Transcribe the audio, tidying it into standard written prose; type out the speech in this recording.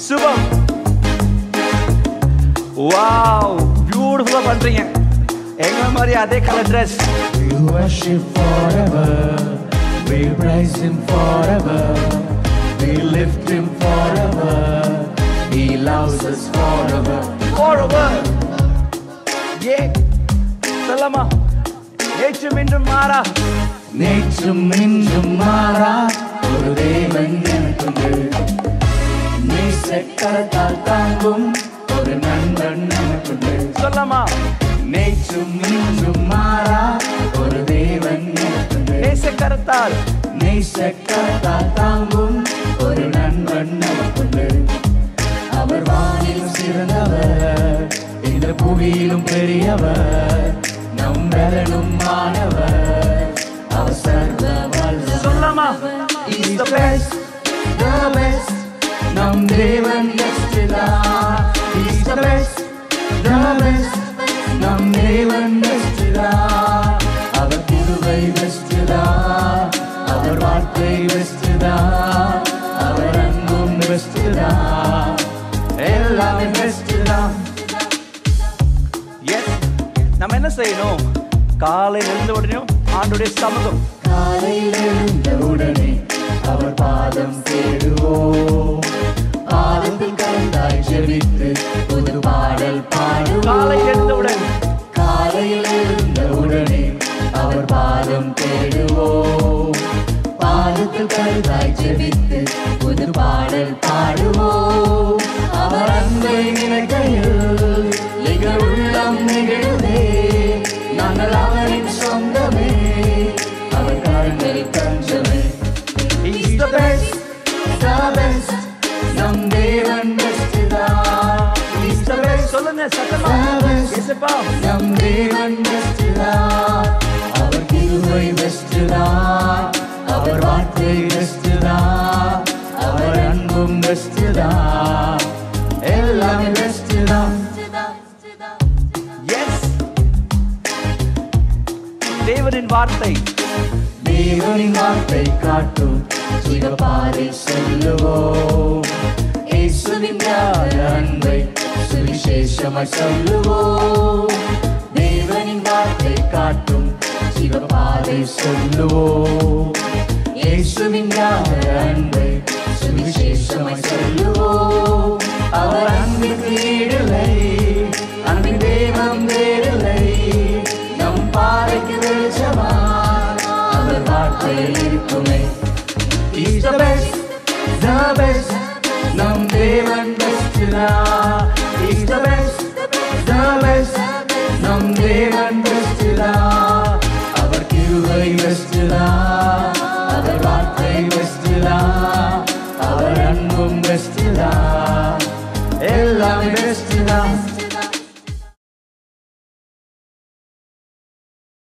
சுபம், wow, பியூட்டிஃபுல்லா பண்றீங்க. எங்க மாதிரி அதே colour dress. We worship forever, we praise Him forever, we lift Him forever, He loves us forever. Forever. Yeah. சொல்லமா, நேற்றும் இன்றும் மாறா. நேற்றும் இன்றும் மாறா ஒரு தேவன் எனக்குண்டு. நேசக்கரத்தால் தாங்கும் ஒரு நண்பன் எனக்குண்டு. சொல்லமா, நேற்றும் இன்றும் மாறா ஒரு தேவன் எனக்குண்டு. நேசக்கரத்தால் தாங்கும் ஒரு நண்பன் எனக்குண்டு. அவர் வானிலும் சிறந்தவர், இந்த புவியிலும் பெரியவர், நம் பலனும் மாணவர், அவர் சர்வ வல்லவர். சொல்லமா, He's the best, the best, நம் தேவன் best தான். He's the best, the best, நம் தேவன் best தான். அவர் கிருபை best தான், அவர் வார்த்தை best தான், அவர் அன்பும் best தான், எல்லாமே best தான். எஸ், நம்ம என்ன செய்யணும்? காலையில் எழுந்த உடனே ஆண்டோடைய சமூகம். காலையில் எழுந்த உடனே அவர் பாதம் தேடுவோம். பாதத்தில் கலந்தாய் ஜெபித்து புது பாடல் பாடுவோம். காலையில் எழுந்தவுடன் காலையில் எழுந்த உடனே அவர் பாதம் தேடுவோம். பாதத்தில் கலந்தாய் ஜெபித்து புது பாடல் பாடுவோம். அவர் அன்பை நினைக்கையில் எங்கள் உள்ளம் நெகிழுதே. நாங்கள் அவரின் சொந்தமே, அவர் கரங்களில் தஞ்சமே. He's the best, the best, நம் தேவன் best தான். He's the best, சொல்லுங்க சத்தமா. the best, இயேசுப்பா, நம் தேவன் best தான். அவர் கிருபை best தான், அவர் வார்த்தை best தான், அவர் அன்பும் best தான், எல்லாமே best தான். எஸ், தேவனின் வார்த்தை. தேவனின் வார்த்தை காட்டும் ஜீவபாதை செல்லுவோம். இயேசுவின் ஞான அன்பை சுவிசேஷமாய் சொல்லுவோம். தேவனின் வார்த்தை காட்டும் ஜீவபாதை சொல்லுவோம். இயேசுவின் ஞான அன்பை சுவிசேஷமாய் சொல்லுவோம். அவர் அன்புக்கு ஈடில்லை, அன்பின் தேவன் வேறில்லை, நம் பாதைக்கு வெளிச்சமாய் அவர் வார்த்தையில் இருக்குமே. He's the best, the best, நம் தேவன் best